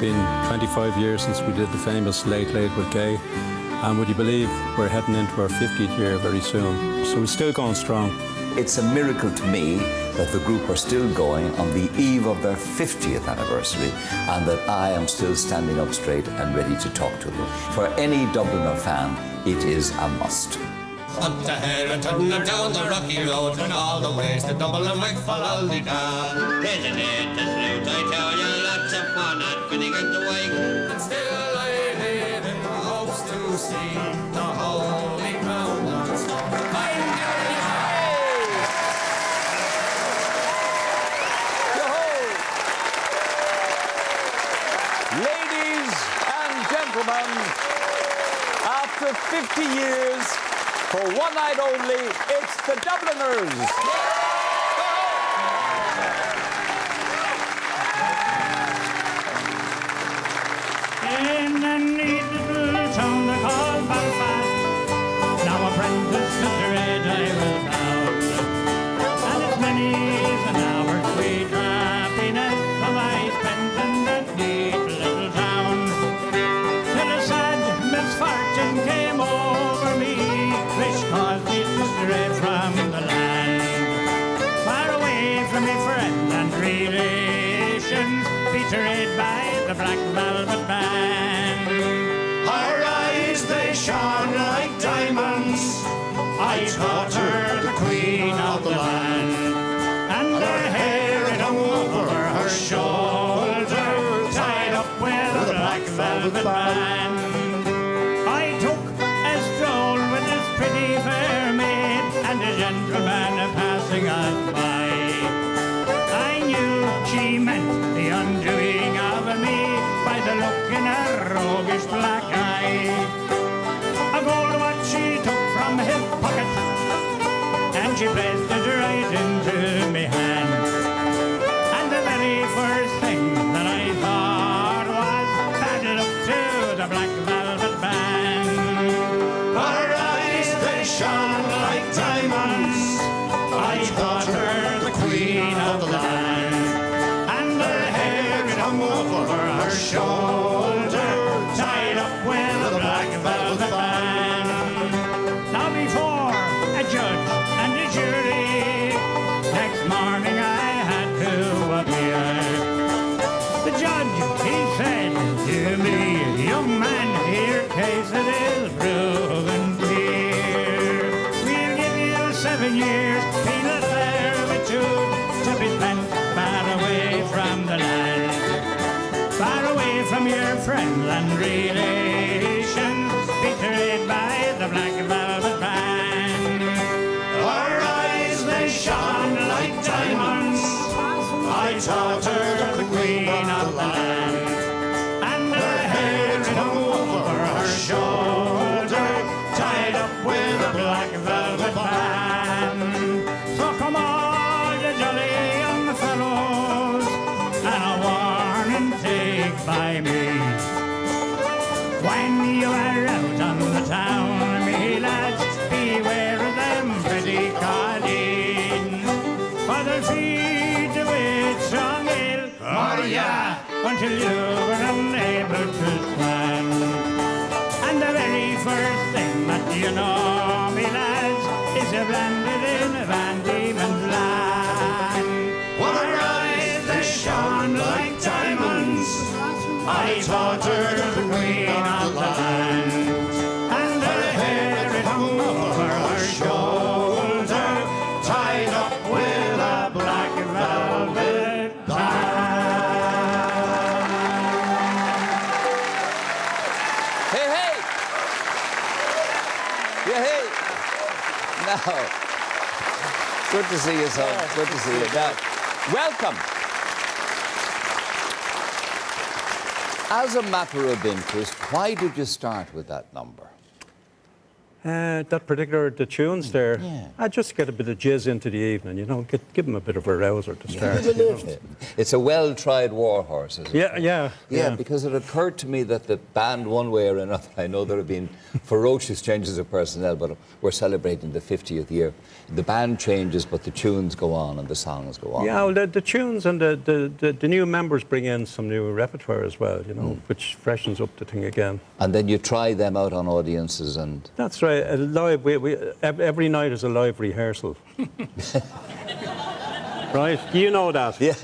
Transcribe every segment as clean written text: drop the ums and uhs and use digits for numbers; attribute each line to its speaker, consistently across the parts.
Speaker 1: been 25 years since we did the famous Late Late with Gay, and would you believe we're heading into our 50th year very soon, so we're still going strong.
Speaker 2: It's a miracle to me that the group are still going on the eve of their 50th anniversary and that I am still standing up straight and ready to talk to them. For any Dubliner fan, it is a must.
Speaker 3: Up to Harrington and down the rocky road and all the ways to Dublin and follow the down.
Speaker 4: Isn't it the snoot, I tell you, lots of fun and finning at the wake.
Speaker 3: And still I live in hopes to see the holy mountains. I'm Gerry.
Speaker 5: Ladies and gentlemen, after 50 years, for one night only, it's the Dubliners.
Speaker 6: In a neat little town they call Belfast, now apprentice Mr. Ed I was bound. And it's many's an hour's sweet happiness that I spent in that neat little town. Till a sad misfortune came over me, which caused me to stray from the land. Far away from my friends and relations, betrayed by the Black Velvet Band.
Speaker 7: Her eyes, they shone like diamonds. I thought her the queen of the land.
Speaker 6: And her hair it hung over her shoulder, tied up with a black velvet band. I took a stroll with this pretty fair maid, and a gentleman passing us by. I knew she meant the undoing of me by the look in her roguish black eye. A gold watch she took from his pocket, and she placed it right into me hand. And the very first thing that I thought was bad luck to the Black Velvet Band.
Speaker 7: Her eyes, they shone like diamonds. I thought her the queen of the land.
Speaker 6: And her hair it hung over her shoulder, tied up with a black velvet band. Now before a judge and a jury, next morning I had to appear. The judge, he said to me, young man, your case it is proven clear. We'll give you 7 years penal servitude to be spent far away from the land, far away from your friends and relations, betrayed by the Black Velvet Band.
Speaker 7: Her eyes, they shone like diamonds. I thought her the queen of the land.
Speaker 6: And her hair it hung over her shoulder, tied up with a black velvet band. So come all you jolly young fellows, and a warning take by me. When you are out on the town, me lads, beware of them pretty colleens, for they'll feed you with strong ale, oh yeah, until you are unable to stand. And the very first thing that you know, me lads, is you've landed in a Van Diemen's land.
Speaker 7: Her eyes, they shone like diamonds. I thought her the queen of the land.
Speaker 6: And her hair it hung over her shoulder,
Speaker 7: Tied up with a black velvet band.
Speaker 5: Hey, hey! Yeah, hey! Now, good to see you, son. Good to see you. Now, welcome. As a matter of interest, why did you start with that number?
Speaker 1: That particular, the tunes there, I just get a bit of jizz into the evening, you know, give them a bit of a rouser to start. You know.
Speaker 2: It's a well-tried war horse, isn't it?
Speaker 1: Yeah.
Speaker 2: Because it occurred to me that the band, one way or another, I know there have been ferocious changes of personnel, but we're celebrating the 50th year. The band changes, but the tunes go on and the songs go on.
Speaker 1: Yeah, well, the tunes and the new members bring in some new repertoire as well, you know, which freshens up the thing again.
Speaker 2: And then you try them out on audiences and...
Speaker 1: That's right. Every night is a live rehearsal. Right? You know that.
Speaker 2: Yeah.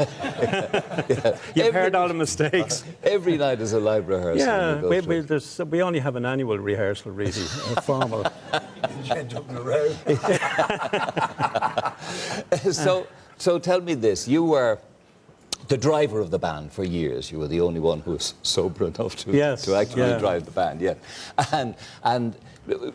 Speaker 1: You've heard all the mistakes.
Speaker 2: Every night is a live rehearsal.
Speaker 1: Yeah, we only have an annual rehearsal, really, formal.
Speaker 2: So tell me this, you were the driver of the band for years. You were the only one who was sober enough to actually drive the band, And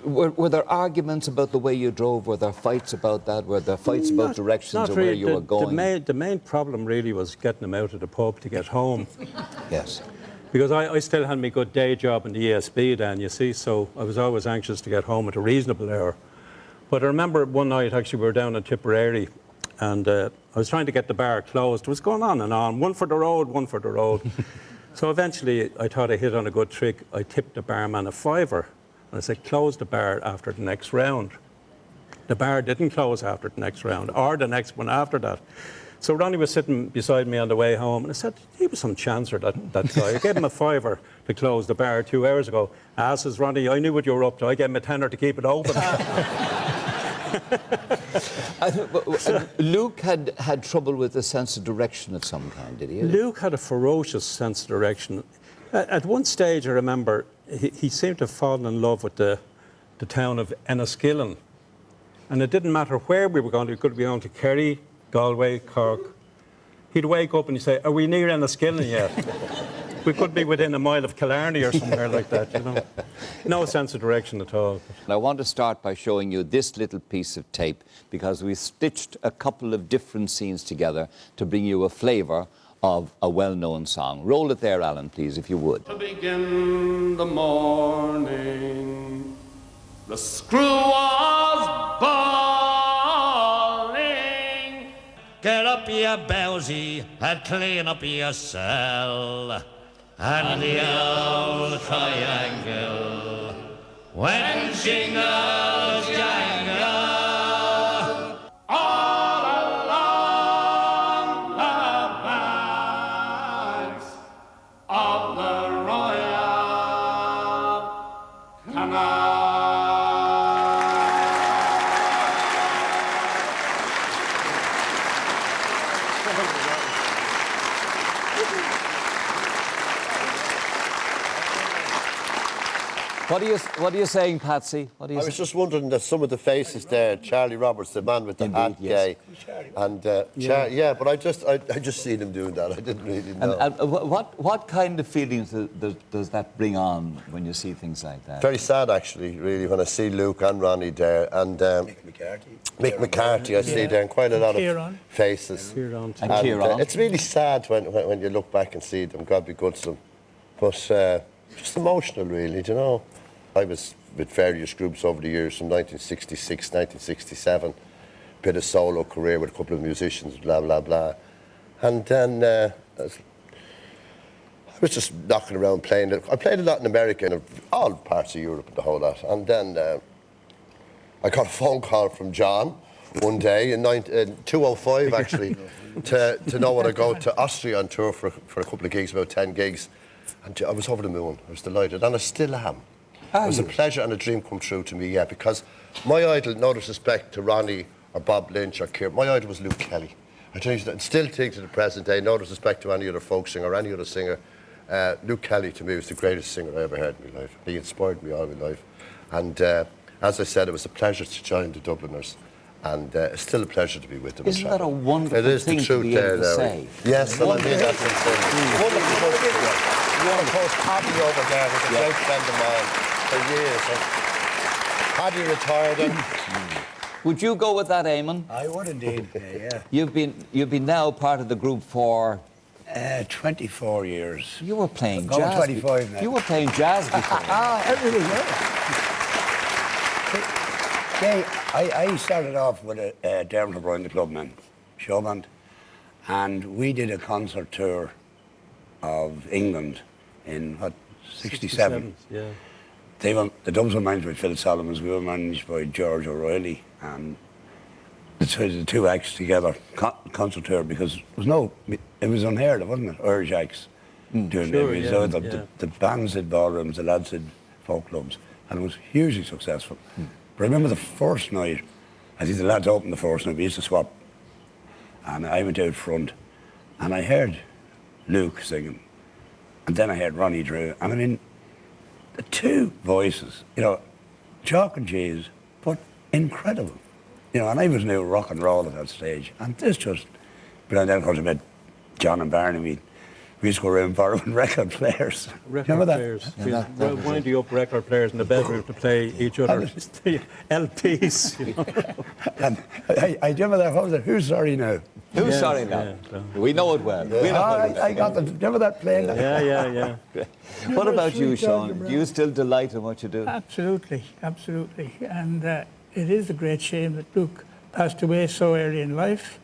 Speaker 2: were there arguments about the way you drove? Were there fights about that? Were there fights about directions or where you were going?
Speaker 1: The main problem really was getting them out of the pub to get home.
Speaker 2: Yes.
Speaker 1: Because I still had my good day job in the ESB then, you see, so I was always anxious to get home at a reasonable hour. But I remember one night, actually, we were down in Tipperary, and I was trying to get the bar closed. It was going on and on, one for the road, one for the road. So eventually, I thought I hit on a good trick. I tipped the barman a £5, and I said, close the bar after the next round. The bar didn't close after the next round, or the next one after that. So Ronnie was sitting beside me on the way home, and I said, he was some chancer, that guy. I gave him a £5 to close the bar 2 hours ago. Says Ronnie, I knew what you were up to. I gave him a tenner to keep it open.
Speaker 2: Luke had trouble with a sense of direction of some kind, did he?
Speaker 1: Luke had a ferocious sense of direction. At one stage, I remember, he seemed to have fallen in love with the town of Enniskillen. And it didn't matter where we were going to. We could be going to Kerry, Galway, Cork. He'd wake up and he'd say, are we near Enniskillen yet? We could be within a mile of Killarney or somewhere like that, you know. No sense of direction at all.
Speaker 2: I want to start by showing you this little piece of tape because we stitched a couple of different scenes together to bring you a flavour of a well-known song. Roll it there, Alan, please, if you would.
Speaker 3: To begin the morning, the screw was bawling.
Speaker 6: Get up, you bowsy, and clean up your cell. And the old triangle, when shingles jangle,
Speaker 3: All along the banks of the Royal Canal.
Speaker 2: What are you saying, Patsy?
Speaker 8: I was just wondering that some of the faces there, Charlie Roberts, the man with the hat guy, and but I just seen him doing that. I didn't really know.
Speaker 2: And what kind of feelings does that bring on when you see things like that?
Speaker 8: Very sad, actually, really, when I see Luke and Ronnie there, and Mick McCarthy, I see there, and quite a lot of faces.
Speaker 1: Kieran.
Speaker 2: And Kieran.
Speaker 8: It's really sad when you look back and see them. God be good to them, but just emotional, really. Do you know? I was with various groups over the years from 1966, 1967. Bit of solo career with a couple of musicians, blah, blah, blah. And then I was just knocking around playing. I played a lot in America and all parts of Europe and the whole lot. And then I got a phone call from John one day in 2005, actually, to know when I go to Austria on tour for a couple of gigs, about 10 gigs. And I was over the moon. I was delighted. And I still am. It was a pleasure and a dream come true to me, yeah, because my idol, no disrespect to Ronnie or Bob Lynch or Kieran, my idol was Luke Kelly. I still think to the present day, no disrespect to any other folk singer or any other singer, Luke Kelly to me was the greatest singer I ever heard in my life. He inspired me all my life. And as I said, it was a pleasure to join the Dubliners. And it's still a pleasure to be with them.
Speaker 2: Isn't that a wonderful
Speaker 8: it is
Speaker 2: thing
Speaker 8: the truth
Speaker 2: to be able to say?
Speaker 8: Yes, and I mean that's wonderful. Of course, Paddy over there was a great friend of mine for years. Paddy retired.
Speaker 2: Would you go with that, Eamon?
Speaker 9: I would indeed, yeah.
Speaker 2: You've been now part of the group for
Speaker 9: 24 years.
Speaker 2: You were playing
Speaker 9: Going
Speaker 2: jazz.
Speaker 9: 25 now.
Speaker 2: You were playing jazz before.
Speaker 9: Everything, yeah. Okay, I started off with Dermot O'Brien, the clubman, show band, and we did a concert tour of England in, what, 67?
Speaker 1: Yeah.
Speaker 9: The Dubs were managed by Phil Solomons, we were managed by George O'Reilly, and the two acts together, concert tour, because it was unheard of, wasn't it? Irish acts doing
Speaker 1: Sure,
Speaker 9: it.
Speaker 1: yeah,
Speaker 9: So
Speaker 1: yeah.
Speaker 9: the bands did ballrooms, the lads did folk clubs, and it was hugely successful. But I remember the first night, I think the lads opened the first night, we used to swap, and I went out front, and I heard Luke singing, and then I heard Ronnie Drew, and I mean, the two voices, you know, chalk and cheese, but incredible. You know, and I was new rock and roll at that stage, and this just, but then of course I met John and Barney, we used to go around borrowing record players.
Speaker 1: Record players. We'll wind you up record players in the bedroom to play each other's LPs. You know?
Speaker 9: And I remember that, what was it, Who's Sorry Now?
Speaker 5: Who's sorry now? We know it well. We know it well.
Speaker 9: I got the, remember that playing?
Speaker 1: Yeah.
Speaker 5: What about you, Sean? Do you still delight in what you do?
Speaker 6: Absolutely, absolutely. And it is a great shame that Luke passed away so early in life,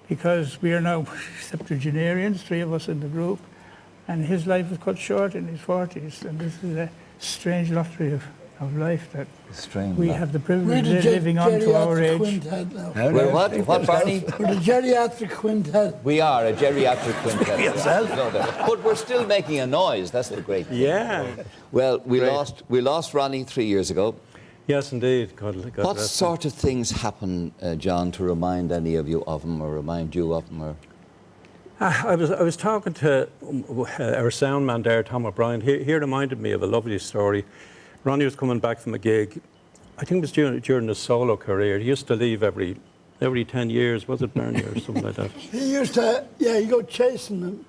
Speaker 6: because we are now septuagenarians, 3 of us in the group, and his life was cut short in his 40s, and this is a strange lottery of life that we have the privilege of living on to our age.
Speaker 5: We're what, Barney?
Speaker 10: We're the geriatric quintet.
Speaker 5: We are a geriatric quintet.
Speaker 9: Yourself?
Speaker 5: But we're still making a noise, that's the great thing.
Speaker 1: Yeah.
Speaker 5: Well, we lost Ronnie 3 years ago.
Speaker 1: Yes, indeed. God
Speaker 5: What
Speaker 1: rest
Speaker 5: sort of things happen, John, to remind any of you of him, or remind you of him? Or?
Speaker 1: I was talking to our sound man there, Tom O'Brien. He reminded me of a lovely story. Ronnie was coming back from a gig. I think it was during his solo career. He used to leave every 10 years, was it, Bernie, or something like that?
Speaker 10: He used to, he'd go chasing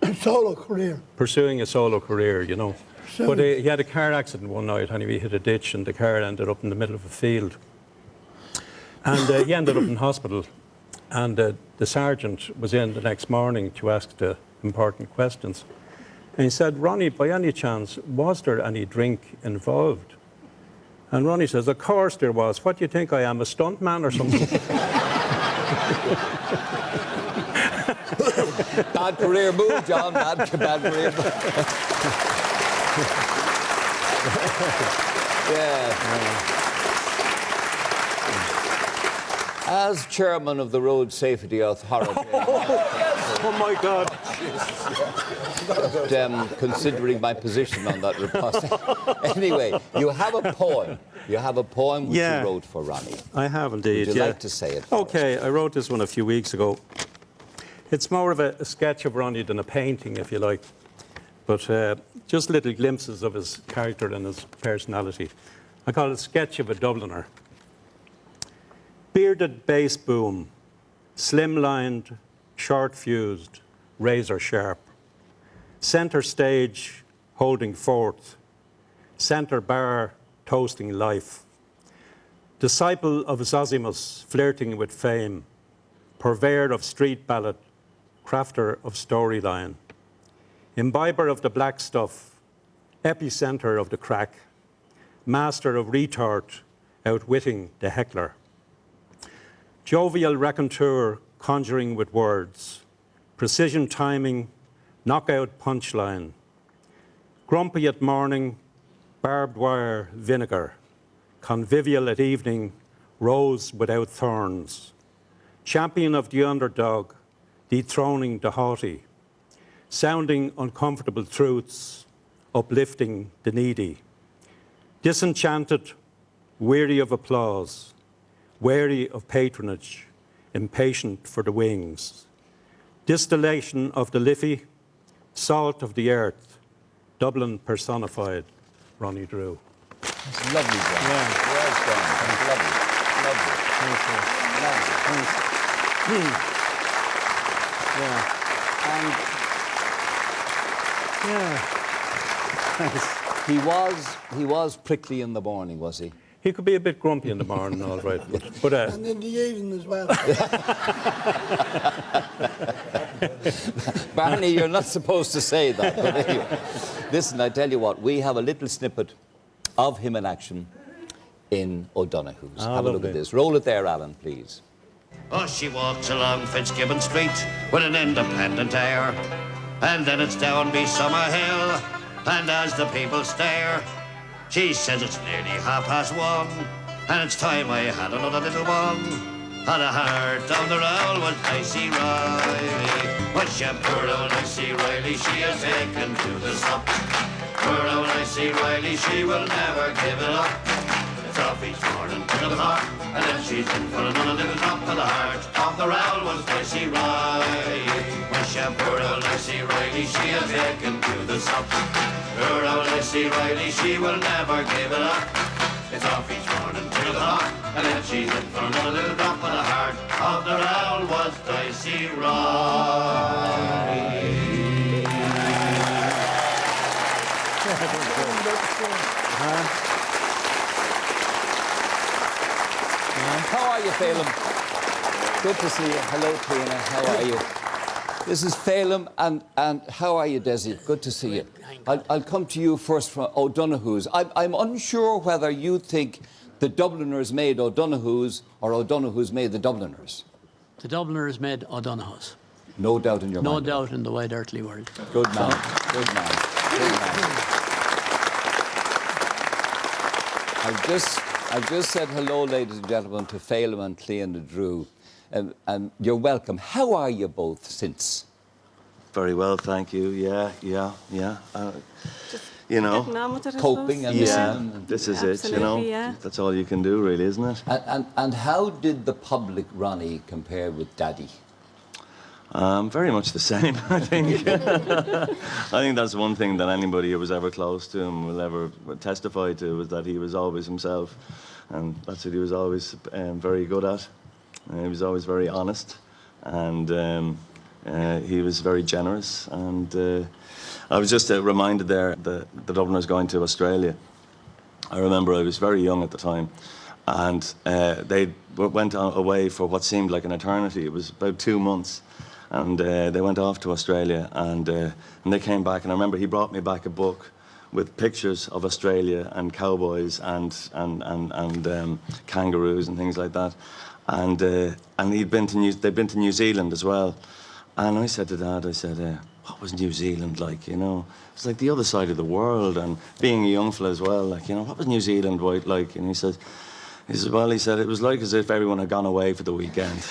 Speaker 10: a solo career.
Speaker 1: Pursuing a solo career, you know.
Speaker 10: So,
Speaker 1: But he had a car accident one night and he hit a ditch and the car ended up in the middle of a field. And he ended up in hospital. And the sergeant was in the next morning to ask the important questions. And he said, Ronnie, by any chance, was there any drink involved? And Ronnie says, of course there was. What do you think I am, a stuntman or something?
Speaker 5: Bad career move, John. Bad career move. Yeah. As chairman of the Road Safety Authority,
Speaker 1: Oh my God.
Speaker 5: considering my position on that report. Anyway, you have a poem. You have a poem which
Speaker 1: Yeah.
Speaker 5: you wrote for Ronnie.
Speaker 1: I have indeed.
Speaker 5: Would you
Speaker 1: yeah.
Speaker 5: like to say it? for
Speaker 1: Okay,
Speaker 5: us?
Speaker 1: I wrote this one a few weeks ago. It's more of a sketch of Ronnie than a painting, if you like. But just little glimpses of his character and his personality. I call it Sketch of a Dubliner. Bearded bass boom, slim-lined, short-fused, razor-sharp. Centre stage, holding forth. Centre bar, toasting life. Disciple of Zosimus, flirting with fame. Purveyor of street ballad, crafter of storyline. Imbiber of the black stuff, epicenter of the crack. Master of retort, outwitting the heckler. Jovial raconteur, conjuring with words. Precision timing, knockout punchline. Grumpy at morning, barbed wire vinegar. Convivial at evening, rose without thorns. Champion of the underdog, dethroning the haughty. Sounding uncomfortable truths, uplifting the needy. Disenchanted, weary of applause. Wary of patronage, impatient for the wings. Distillation of the Liffey, salt of the earth, Dublin personified, Ronnie Drew.
Speaker 5: It's lovely, John.
Speaker 1: Yeah.
Speaker 5: Well done. It's lovely. Lovely.
Speaker 1: Yeah.
Speaker 5: And he was prickly in the morning, was he?
Speaker 1: He could be a bit grumpy in the morning, all right. But
Speaker 10: And in the evening as well.
Speaker 5: Barney, you're not supposed to say that. But anyway, listen, I tell you what, we have a little snippet of him in action. in O'Donoghue's.
Speaker 1: Ah,
Speaker 5: Have a look
Speaker 1: lovely.
Speaker 5: at this. Roll it there, Alan, please.
Speaker 4: Oh, she walks along Fitzgibbon Street with an independent air. And then it's down be Summer Hill, and as the people stare, she says it's nearly 1:30, and it's time I had another little one. And a heart down the road was Dicey Reilly. But she poor old Dicey Reilly, she has taken to the sup. Poor old Dicey Reilly, she will never give it up. It's off each morning to the park, and then she's in for another little drop. And the heart of the round was Dicey Reilly. When she poor old Dicey Reilly, she has taken to the sup. Poor old Dicey Reilly, she will never give it up. It's off each morning to the park, and then she's in for another little drop. And the heart of the round was Dicey Reilly.
Speaker 5: How are you, Phelim? Good to see you. Hello, Tina. How are you? This is Phelim, and how are you, Desi? Good to see you. I'll come to you first from O'Donoghue's. I'm unsure whether you think the Dubliners made O'Donoghue's or O'Donoghue's made the Dubliners.
Speaker 11: The Dubliners made O'Donoghue's.
Speaker 5: No doubt in your mind.
Speaker 11: No doubt in the wide earthly world.
Speaker 5: Good man. Good man. Good man. I've just said hello, ladies and gentlemen, to Phelim and Clean and Drew. And you're welcome. How are you both since?
Speaker 12: Very well, thank you. Yeah. You know,
Speaker 13: getting on with it, I
Speaker 5: coping
Speaker 13: suppose.
Speaker 5: and
Speaker 12: yeah, this is it, you know.
Speaker 13: Yeah.
Speaker 12: That's all you can do, really, isn't it?
Speaker 5: And how did the public Ronnie compare with Daddy?
Speaker 12: Very much the same, I think. I think that's one thing that anybody who was ever close to him will ever testify to, was that he was always himself. And that's what he was always very good at. He was always very honest, and he was very generous. And I was just reminded there that the Dubliners going to Australia. I remember I was very young at the time, and they went away for what seemed like an eternity. It was about 2 months, and they went off to Australia, and they came back. And I remember he brought me back a book with pictures of Australia and cowboys and kangaroos and things like that. And they'd been to New Zealand as well. And I said to Dad, I said, what was New Zealand like, you know? It's like the other side of the world, and being a young fella as well, like, you know, what was New Zealand like? And he said, well, he said, it was like as if everyone had gone away for the weekend.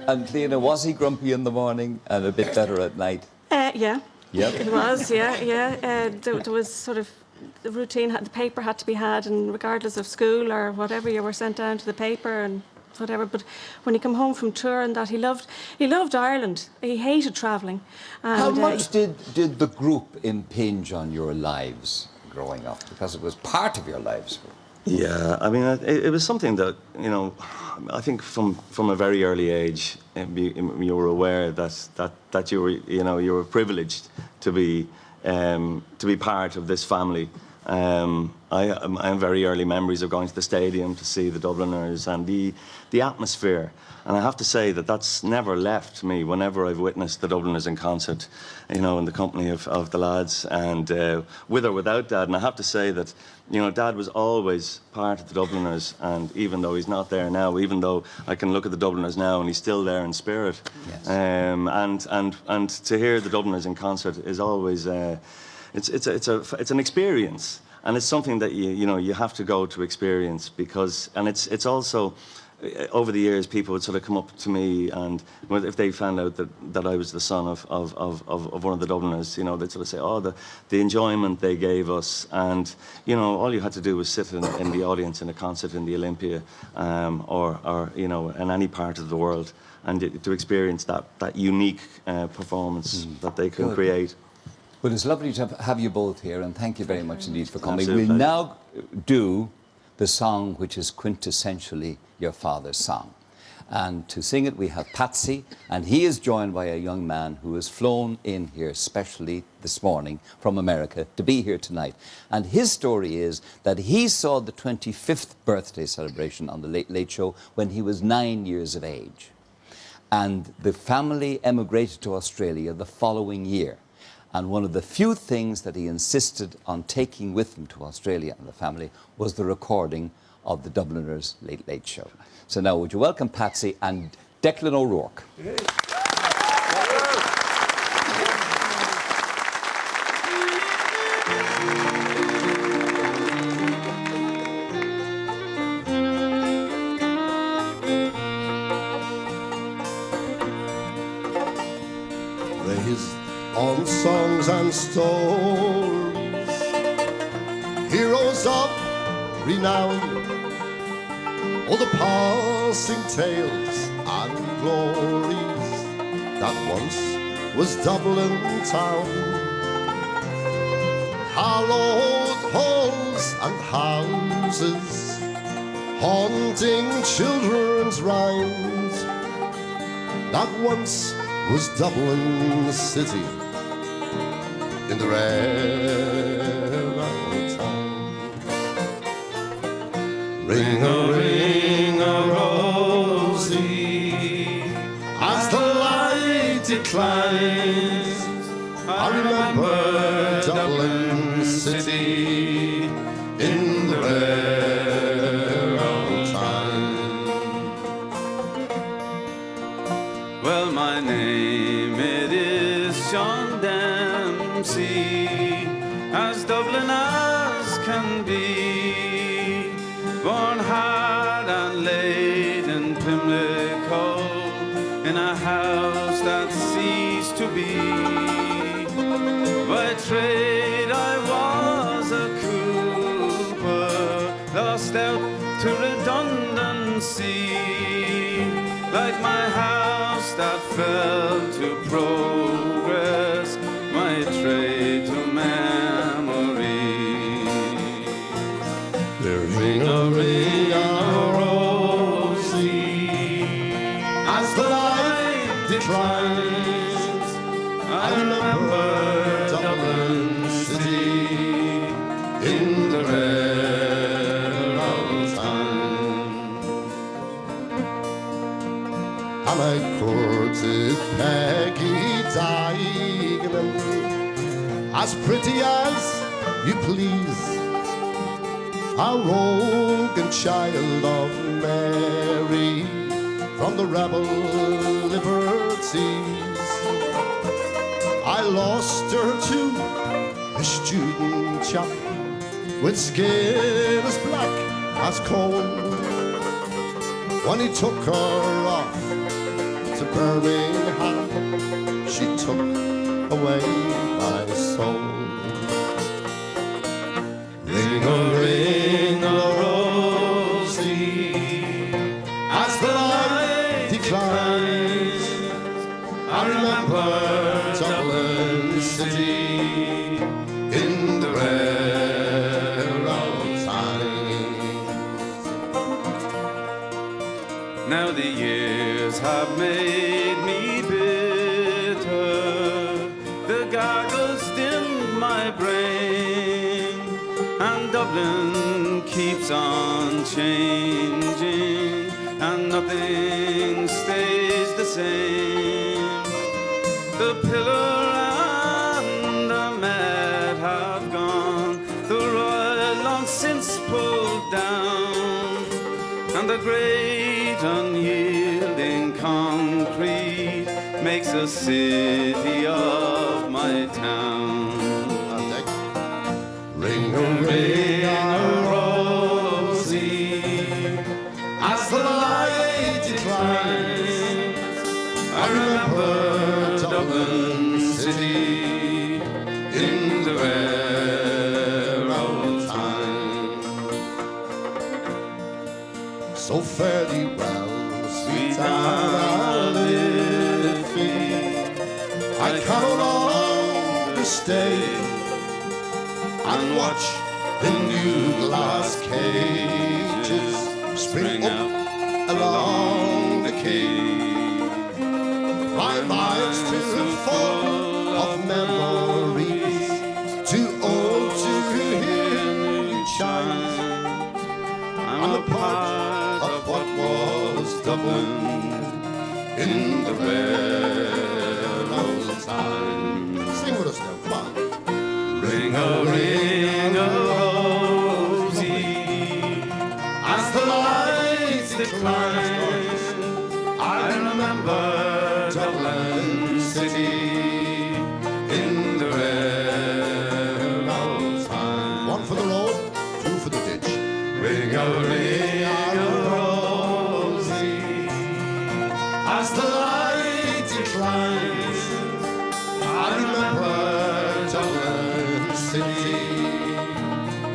Speaker 5: And Cleana, was he grumpy in the morning and a bit better at night?
Speaker 13: Yeah.
Speaker 5: Yep.
Speaker 13: It was, yeah. There was sort of the routine, the paper had to be had, and regardless of school or whatever, you were sent down to the paper and whatever. But when he came home from tour and that, he loved Ireland. He hated travelling.
Speaker 5: How much did the group impinge on your lives growing up? Because it was part of your lives.
Speaker 12: Yeah, I mean, it was something that, you know, I think from a very early age, you were aware that you were, you know, you were privileged to be part of this family. I have very early memories of going to the stadium to see the Dubliners and the atmosphere. And I have to say that that's never left me whenever I've witnessed the Dubliners in concert, you know, in the company of the lads, and with or without Dad. And I have to say that, you know, Dad was always part of the Dubliners, and even though he's not there now, even though I can look at the Dubliners now and he's still there in spirit, yes. And to hear the Dubliners in concert is always, it's an experience, and it's something that you have to go to experience, because, and it's also, over the years, people would sort of come up to me, and if they found out that I was the son of one of the Dubliners, you know, they'd sort of say, oh, the enjoyment they gave us. And, you know, all you had to do was sit in the audience in a concert in the Olympia, or you know, in any part of the world, and to experience that unique performance that they can create.
Speaker 5: Well, it's lovely to have you both here, and thank you very much indeed for coming.
Speaker 12: Absolutely.
Speaker 5: We'll now do the song which is quintessentially your father's song. And to sing it, we have Patsy, and he is joined by a young man who has flown in here specially this morning from America to be here tonight. And his story is that he saw the 25th birthday celebration on the Late Late Show when he was 9 years of age. And the family emigrated to Australia the following year. And one of the few things that he insisted on taking with him to Australia and the family was the recording of the Dubliners' Late Late Show. So now would you welcome Patsy and Declan O'Rourke.
Speaker 8: Raised on songs and stories, heroes of renown, all the passing tales and glories that once was Dublin town. Hallowed halls and houses, haunting children's rhymes, that once was Dublin city in the rare old time. Ring a rosy, as the light declines, I remember Dublin city in the rare old time.
Speaker 14: Well, my name it is Sean Dempsey, as Dublin as can be, born hard and late in Pimlico, in a house that ceased to be. By trade I was a cooper, lost out to redundancy, like my house that fell to progress, my trade to memory.
Speaker 8: Ring a rosy, as the light declines, I remember Dublin city in the rare old time. And I courted Peggy Digan, as pretty as you please, a rogue and child of Mary from the rebel liberties. I lost her to a student chap with skin as black as coal. When he took her off to Birmingham, she took away my soul. Ring a rosy, as the light declines, I remember Dublin city in the rare old times.
Speaker 14: Now the years have made me bitter, the gargles dimmed my brain, and Dublin keeps on changing, and nothing stays the same. The pillar and the mat have gone, the royal long since pulled down, and the great unyielding concrete makes a city of my town.
Speaker 8: Ring a rosy, as the light declines, I remember Dublin city in the rare old time. So fare thee well, sweet Alice, I can no longer stay and watch the new glass cages spring up along the quay. My mind's too full of memories, too old to hear you chant. I'm a part of what was Dublin,
Speaker 3: in the rare old time.
Speaker 8: Sing with us now, come on.
Speaker 14: Ring-a-ring-a-rosy, as the lights decline, I remember Dublin city in the rare old time.
Speaker 8: One for the road, two for the ditch.
Speaker 14: Ring-a-ring-a-rosy, as the light declines, I remember Dublin city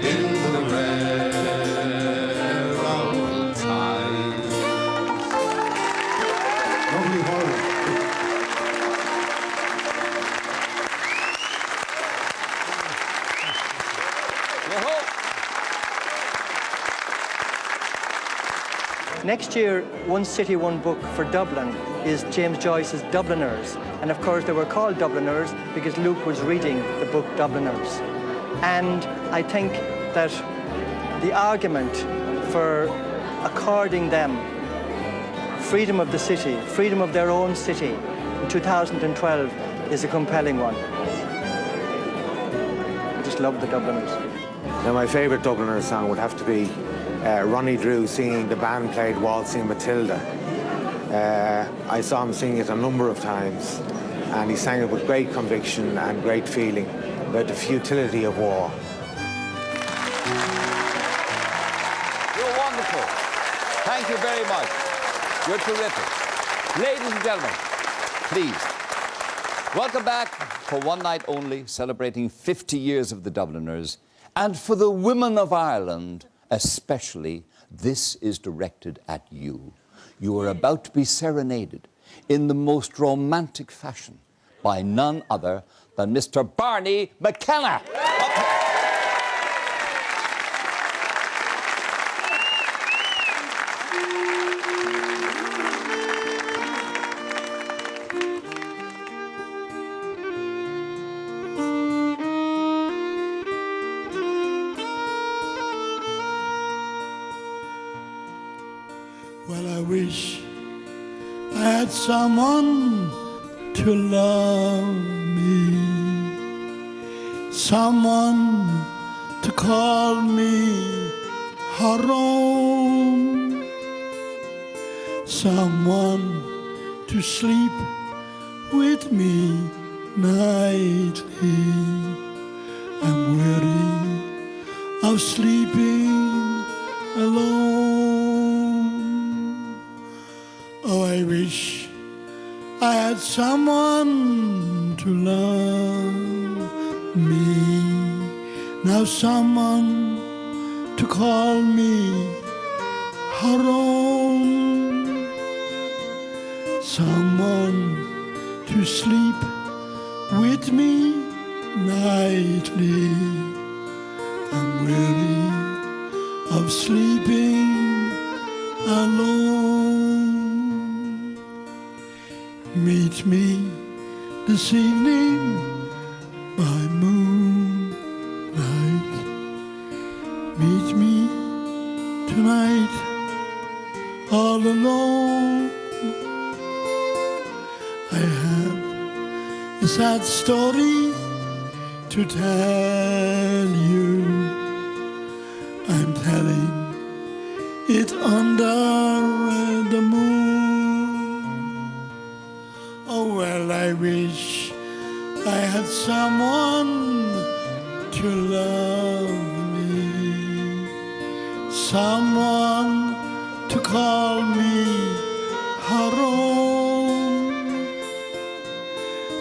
Speaker 14: in the rare old time.
Speaker 8: Lovely word.
Speaker 15: Next year, One City, One Book for Dublin is James Joyce's Dubliners. And of course, they were called Dubliners because Luke was reading the book Dubliners. And I think that the argument for according them freedom of the city, freedom of their own city in 2012 is a compelling one. I just love the Dubliners.
Speaker 16: Now, my favourite Dubliners song would have to be Ronnie Drew singing The Band Played Waltzing Matilda. I saw him sing it a number of times, and he sang it with great conviction and great feeling about the futility of war.
Speaker 5: You're wonderful. Thank you very much. You're terrific. Ladies and gentlemen, please, welcome back for one night only, celebrating 50 years of the Dubliners. And for the women of Ireland, especially, this is directed at you. You are about to be serenaded in the most romantic fashion by none other than Mr. Barney McKenna.
Speaker 10: Well, I wish I had someone to love me, someone to call me her own, someone to sleep with me nightly. I'm weary of sleeping alone. Oh, I wish I had someone to love me, now someone to call me her own, someone to sleep with me nightly. I'm weary of sleeping alone. Meet me this evening by moonlight. Meet me tonight all alone. I have a sad story to tell you. I'm telling it under the moon. Oh, well, I wish I had someone to love me, someone to call me her own,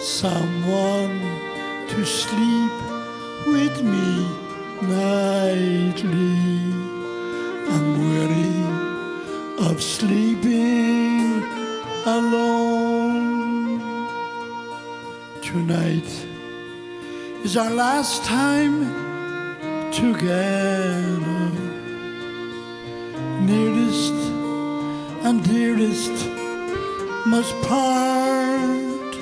Speaker 10: someone to sleep with me nightly. I'm weary of sleeping alone. Tonight is our last time together. Nearest and dearest must part.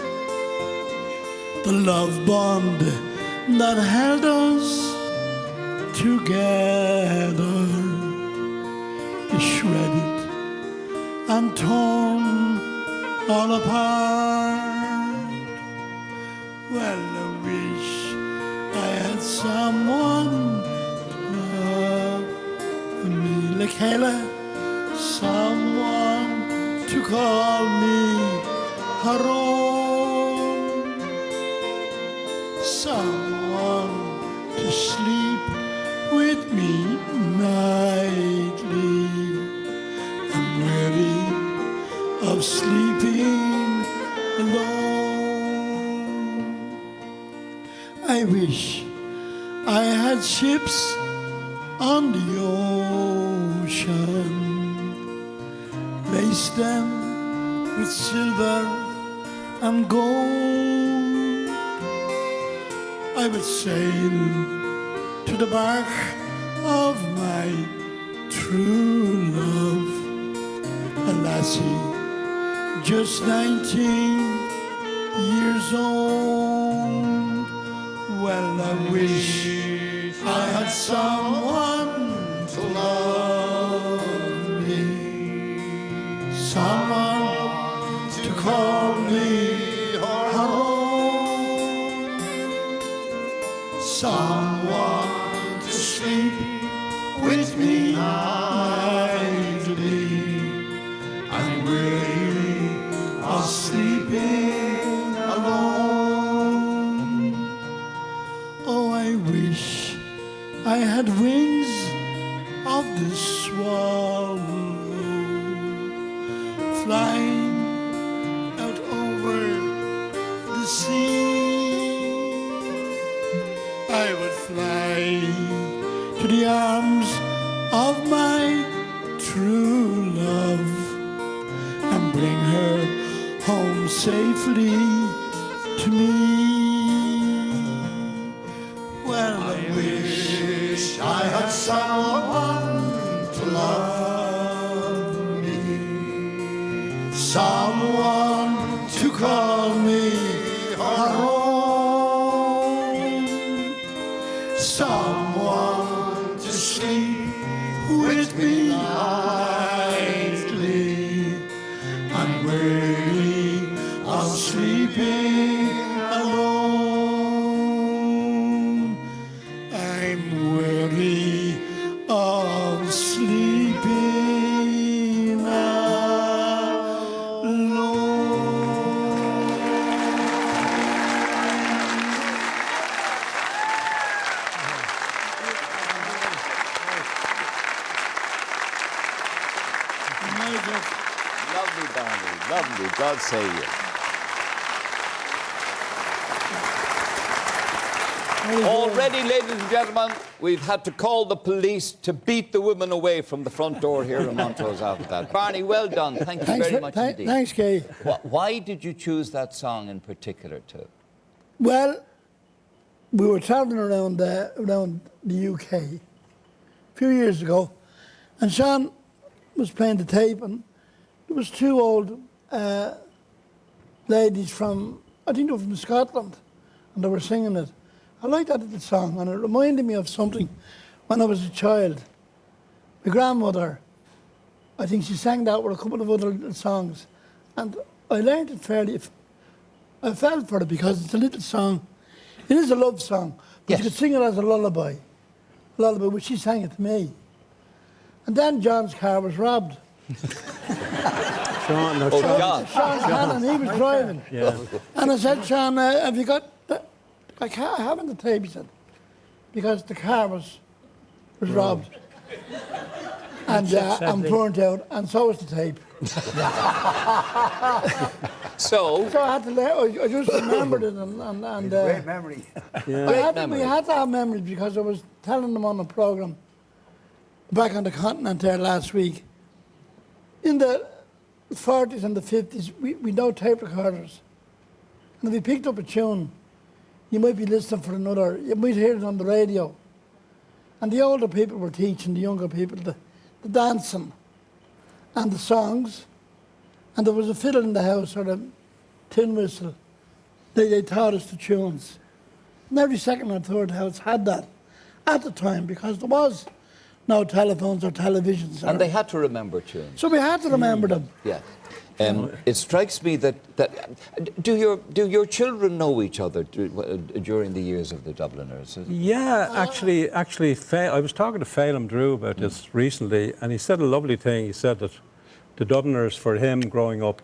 Speaker 10: The love bond that held us together is shredded and torn all apart. Well, I wish I had someone to love me like Hela, someone to call me her own, someone to sleep with me nightly. I'm weary of sleeping alone. I wish I had ships on the ocean, lace them with silver and gold. I would sail to the bark of my true love, a lassie just 19 years old. Well, I wish I had someone to love me, someone to call me her own, someone to sleep with me nightly. I'm weary of sleeping alone. Oh, I wish I had wings of the swallow, flying out over the sea. I would fly to the arms of my true love and bring her home safely to me. Well, I wish I had someone to love me, someone to call me her own, someone to sleep with me nightly. I'm weary of sleeping alone. I'm weary of sleeping alone.
Speaker 5: Lovely, Barney. Lovely. God save you. Already, ladies and gentlemen, we've had to call the police to beat the women away from the front door here in Montrose after that. Barney, well done. Thank you very much indeed.
Speaker 10: Thanks, Kay.
Speaker 5: Why did you choose that song in particular, too?
Speaker 10: Well, we were travelling around the UK a few years ago, and Sean was playing the tape, and there was two old ladies from, I think they were from Scotland, and they were singing it. I liked that little song, and it reminded me of something when I was a child. My grandmother, I think she sang that with a couple of other little songs, and I learned it fairly. I fell for it because it's a little song. It is a love song, but
Speaker 5: Yes.
Speaker 10: you could sing it as a lullaby, which she sang it to me. And then John's car was robbed.
Speaker 1: Sean, no,
Speaker 5: Oh,
Speaker 1: Sean.
Speaker 5: John.
Speaker 10: Sean Shannon, he was driving.
Speaker 1: Yeah.
Speaker 10: And I said, Sean, have you got the, I haven't the tape, he said, because the car was robbed. And I'm burnt out, and so was the tape.
Speaker 5: So
Speaker 10: I had to I just remembered it, and
Speaker 7: Great memory.
Speaker 10: we had to have memories, because I was telling them on the programme back on the continent there last week. In the 40s and the 50s, we know tape recorders. And if you picked up a tune, you might be listening for another, you might hear it on the radio. And the older people were teaching the younger people the dancing and the songs. And there was a fiddle in the house or a tin whistle. They taught us the tunes. And every second or third house had that at the time, because there was no telephones or televisions.
Speaker 5: And they had to remember tunes.
Speaker 10: So we had to remember them.
Speaker 5: Yeah. It strikes me that do your children know each other during the years of the Dubliners?
Speaker 1: Yeah, actually, I was talking to Phelim Drew about this recently, and he said a lovely thing. He said that the Dubliners, for him growing up,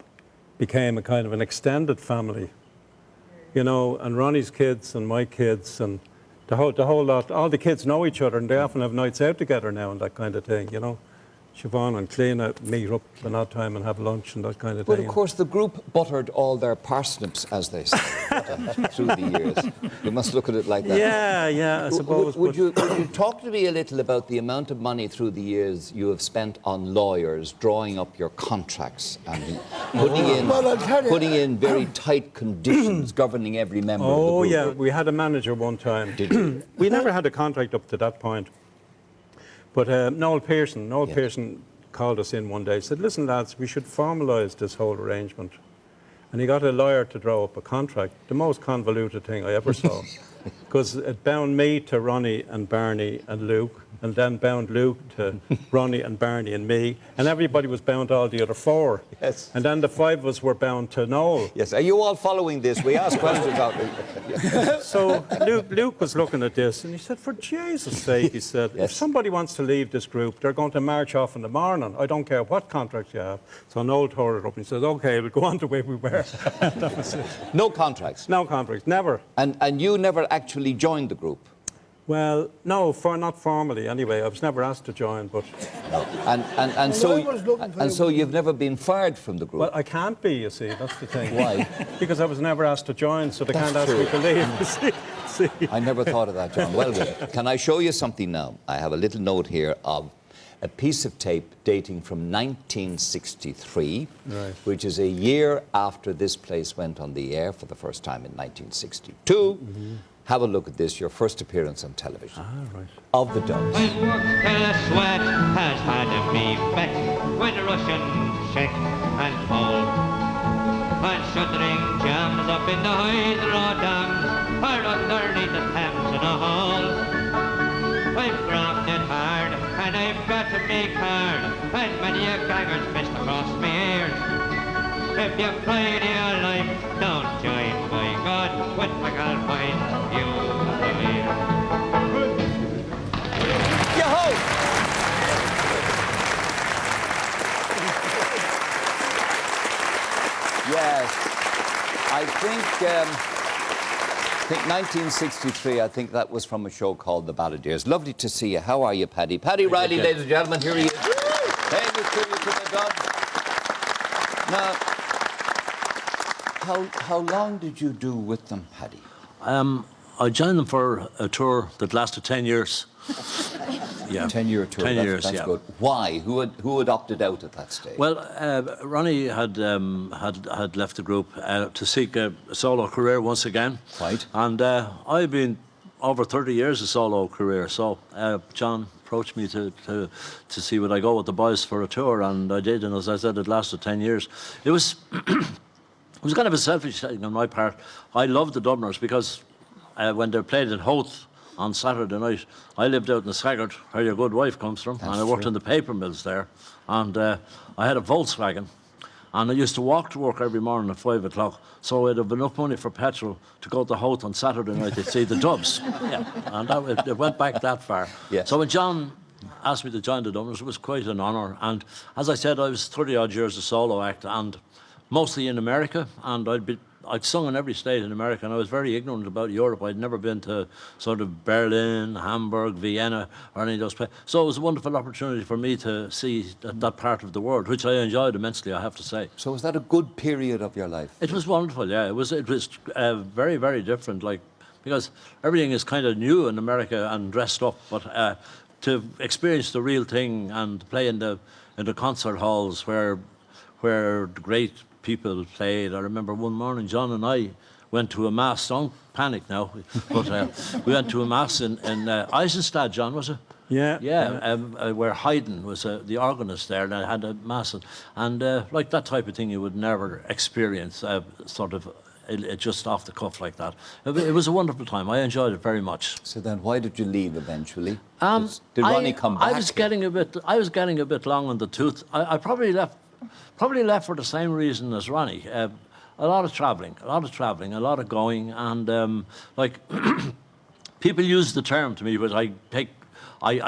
Speaker 1: became a kind of an extended family, you know, and Ronnie's kids and my kids and the whole lot. All the kids know each other, and they often have nights out together now and that kind of thing, you know. Siobhan and Cleena meet up an odd time and have lunch and that kind of thing.
Speaker 5: But of course, the group buttered all their parsnips, as they say, through the years. You must look at it like that.
Speaker 1: Yeah, I suppose.
Speaker 5: Would you talk to me a little about the amount of money through the years you have spent on lawyers, drawing up your contracts and putting in very tight conditions governing every member of the group?
Speaker 1: Oh, yeah, we had a manager one time.
Speaker 5: Did you?
Speaker 1: We never had a contract up to that point. But Noel Pearson called us in one day and said, listen, lads, we should formalise this whole arrangement. And he got a lawyer to draw up a contract, the most convoluted thing I ever saw. Because it bound me to Ronnie and Barney and Luke, and then bound Luke to Ronnie and Barney and me, and everybody was bound to all the other four.
Speaker 5: Yes.
Speaker 1: And then the five of us were bound to Noel.
Speaker 5: Yes. Are you all following this? We asked questions out there.
Speaker 1: So Luke was looking at this, and he said, for Jesus' sake, he said, if somebody wants to leave this group, they're going to march off in the morning. I don't care what contract you have. So Noel tore it up, and he said, OK, we'll go on the way we were. That was it.
Speaker 5: No contracts?
Speaker 1: No contracts, never.
Speaker 5: And you never actually joined the group?
Speaker 1: Well, no, not formally anyway. I was never asked to join, but...
Speaker 5: And so you've never been fired from the group?
Speaker 1: Well, I can't be, you see, that's the thing.
Speaker 5: Why?
Speaker 1: Because I was never asked to join, so they can't ask me to leave, you see.
Speaker 5: I never thought of that, John. Well, can I show you something now? I have a little note here of a piece of tape dating from 1963,
Speaker 1: right,
Speaker 5: which is a year after this place went on the air for the first time in 1962.
Speaker 1: Mm-hmm.
Speaker 5: Have a look at this, your first appearance on television.
Speaker 1: Right.
Speaker 5: Of the Dubs.
Speaker 17: When work and sweat has had me back, when Russians shake and fall, and shuddering jams up in the hydro dams, or underneath the Thames in a hall. I've grafted hard, and I've got to make hard, and many a gagger's missed across my ears. If you play your life, don't join, by God, with McGowan, you believe.
Speaker 5: Yo-ho! Yes, I think 1963, I think that was from a show called The Balladeers. Lovely to see you. How are you, Paddy? Paddy Reilly, ladies and gentlemen, here he is. Hey, Mr. to the Dubs. Now, how long did you do with them, Paddy?
Speaker 18: I joined them for a tour that lasted 10 years. Yeah.
Speaker 5: 10-year tour.
Speaker 18: 10 years,
Speaker 5: that's
Speaker 18: yeah.
Speaker 5: Good. Why? Who had opted out at that stage?
Speaker 18: Well, Ronnie had left the group to seek a solo career once again.
Speaker 5: Right.
Speaker 18: And I've been over 30 years a solo career. So John approached me to see would I go with the boys for a tour, and I did. And as I said, it lasted 10 years. It was it was kind of a selfish thing on my part. I loved the Dubliners because when they played at Howth on Saturday night, I lived out in the Saggart, where your good wife comes from, and I worked in the paper mills there. And I had a Volkswagen, and I used to walk to work every morning at 5 o'clock, so I'd have enough money for petrol to go to Howth on Saturday night to see the Dubs. Yeah, and it went back that far.
Speaker 5: Yes.
Speaker 18: So when John asked me to join the Dubliners, it was quite an honour. And as I said, I was 30-odd years a solo act, and mostly in America, and I'd sung in every state in America, and I was very ignorant about Europe. I'd never been to sort of Berlin, Hamburg, Vienna, or any of those places. So it was a wonderful opportunity for me to see that part of the world, which I enjoyed immensely, I have to say.
Speaker 5: So was that a good period of your life?
Speaker 18: It was wonderful, yeah. It was very, very different, like, because everything is kind of new in America and dressed up, but to experience the real thing and play in the concert halls where great people played. I remember one morning John and I went to a mass. Don't panic now, but we went to a mass in Eisenstadt, John, was it?
Speaker 1: Yeah.
Speaker 18: Yeah, where Haydn was the organist there, and I had a mass, and like that type of thing you would never experience, sort of it just off the cuff like that. It was a wonderful time. I enjoyed it very much.
Speaker 5: So then, why did you leave eventually? Did Ronnie come back?
Speaker 18: I was getting a bit long on the tooth. I probably left Probably left for the same reason as Ronnie. A lot of travelling, a lot of going, and like people use the term to me, but I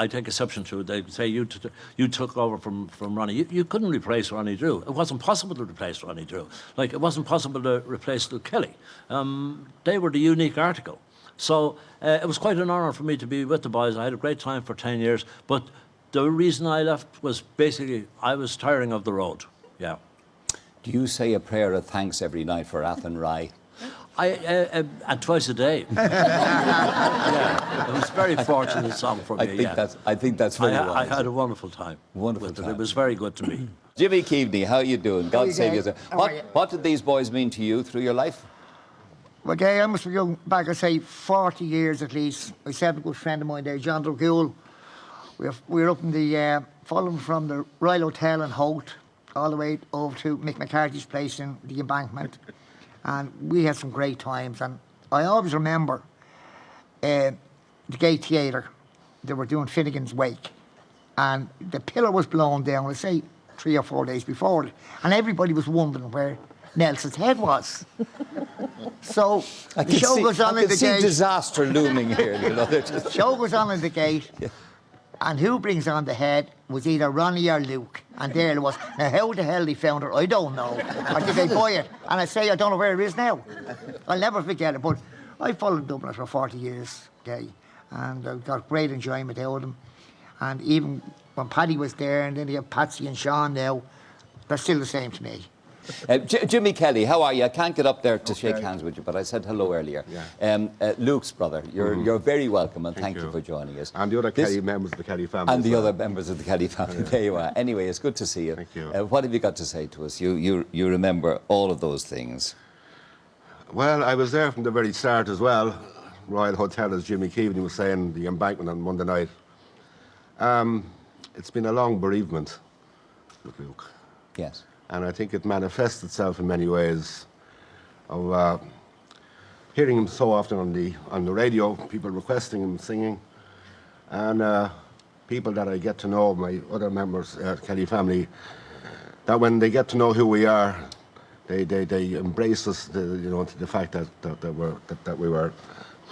Speaker 18: take exception to it. They say you took over from Ronnie. You couldn't replace Ronnie Drew. It wasn't possible to replace Ronnie Drew. Like it wasn't possible to replace Luke Kelly. They were the unique article. So it was quite an honour for me to be with the boys. I had a great time for 10 years. But the reason I left was basically I was tiring of the road. Yeah.
Speaker 2: Do you say a prayer of thanks every night for Athenry?
Speaker 18: And twice a day. Yeah, it was a very fortunate song for me.
Speaker 2: I think that's very
Speaker 18: I
Speaker 2: wise.
Speaker 18: had a wonderful time.
Speaker 2: Wonderful time.
Speaker 18: It was very good to me.
Speaker 2: Jimmy Keaveney, how are you doing? God save you, sir. What did these boys mean to you through your life?
Speaker 19: Well, Gay, I must be going back, I'd say, 40 years at least. Myself, a good friend of mine there, John Dragul. We were up in the, following from the Royal Hotel in Holt, all the way over to Mick McCarthy's place in the Embankment. And we had some great times. And I always remember the Gay Theatre, they were doing Finnegan's Wake. And the pillar was blown down, I'd say 3 or 4 days before it. And everybody was wondering where Nelson's head was. So the show goes on in the gate.
Speaker 2: Disaster looming here. You know,
Speaker 19: the show goes on in the gate. Yeah. And who brings on the head was either Ronnie or Luke. And there it was. Now, how the hell they found it, I don't know. Or did they buy it? And I say, I don't know where it is now. I'll never forget it. But I followed Dubliners for 40 years, Gay. And I got great enjoyment out of them. And even when Paddy was there, and then you have Patsy and Sean now, they're still the same to me.
Speaker 2: Jimmy Kelly, how are you? I can't get up there to shake hands with you, but I said hello earlier. Yeah. Luke's brother, you're very welcome, and thank you for joining us.
Speaker 20: And the other Kelly members of the Kelly family.
Speaker 2: And the other members of the Kelly family. There you are. Anyway, it's good to see you.
Speaker 20: Thank you.
Speaker 2: What have you got to say to us? You remember all of those things.
Speaker 20: Well, I was there from the very start as well. Royal Hotel, as Jimmy Keaveney was saying, the Embankment on Monday night. It's been a long bereavement with Luke.
Speaker 2: Yes.
Speaker 20: And I think it manifests itself in many ways of hearing him so often on the radio, people requesting him singing, and people that I get to know, my other members, Kelly family, that when they get to know who we are, they embrace us, the fact that we were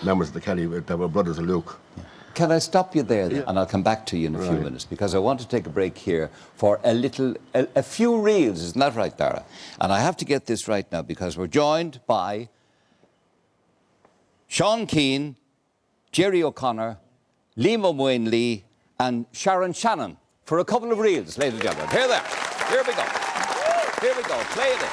Speaker 20: members of the Kelly, that we're brothers of Luke.
Speaker 2: Yeah. Can I stop you there, and I'll come back to you in a few minutes, because I want to take a break here for a few reels, isn't that right, Dara? And I have to get this right now, because we're joined by Sean Keane, Gerry O'Connor, Liam Maonlaí, and Shannon for a couple of reels, ladies and gentlemen. Here they are. Here we go. Here we go. Play it in.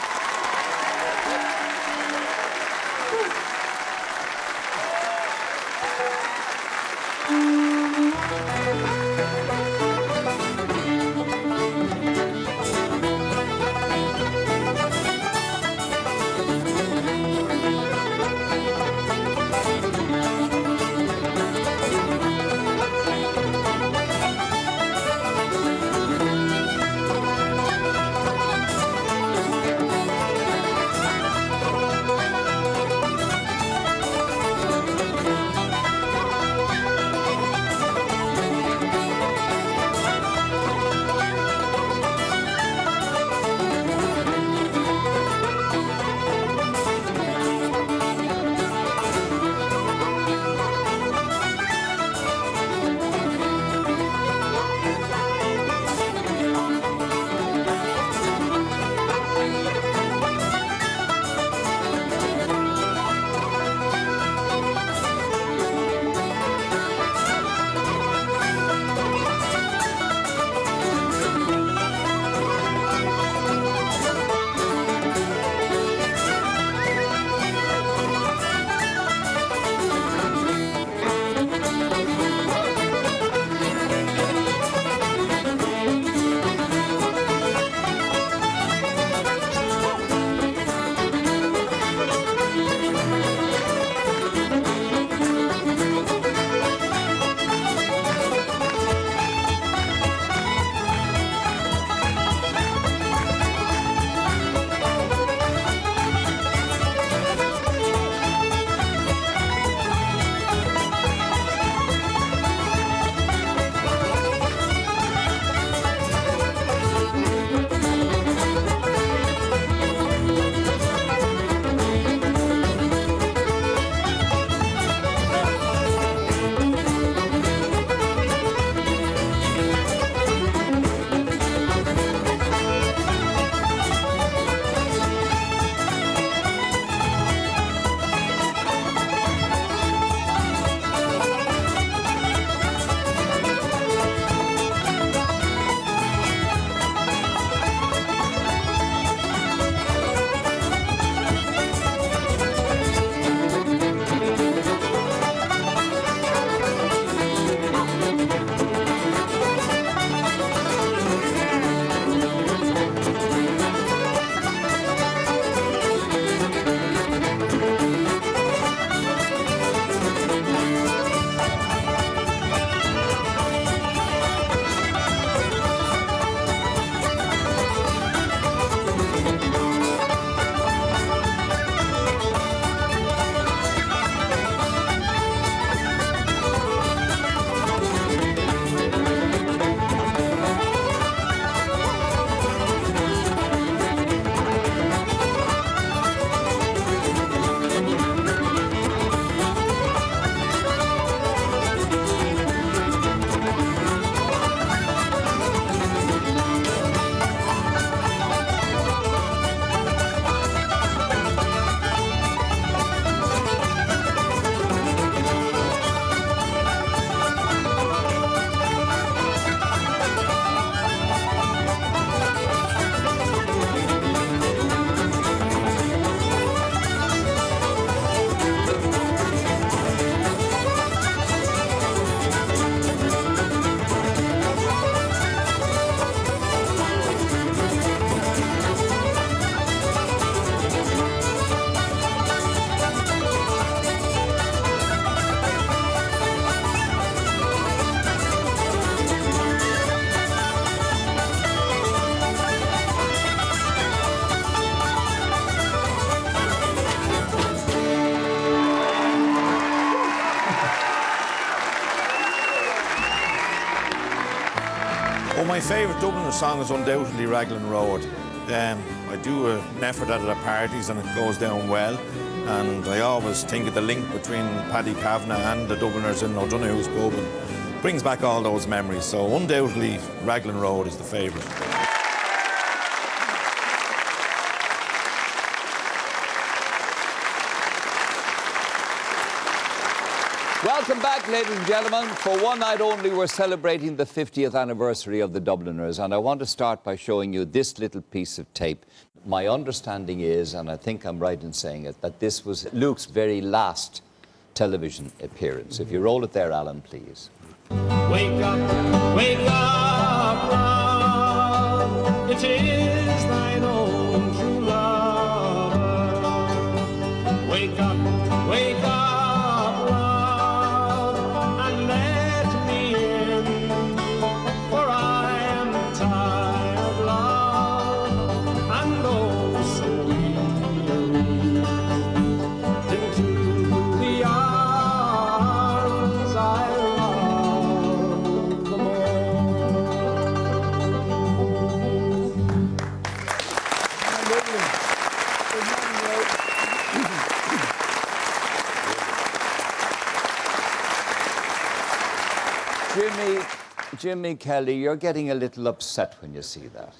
Speaker 21: favourite Dubliner song is undoubtedly Raglan Road. I do an effort at it at parties and it goes down well. And I always think of the link between Paddy Kavanagh and the Dubliners in O'Donoghue's pub and brings back all those memories. So undoubtedly Raglan Road is the favourite.
Speaker 2: Welcome back, ladies and gentlemen. For one night only, we're celebrating the 50th anniversary of the Dubliners, and I want to start by showing you this little piece of tape. My understanding is, and I think I'm right in saying it, that this was Luke's very last television appearance. If you roll it there, Alan, please.
Speaker 3: Wake up, love, it is thine own true love. Wake up, love, and let me in, for I am tired, love, and oh so weary, into the arms I love the
Speaker 2: Jimmy Kelly, you're getting a little upset when you see that.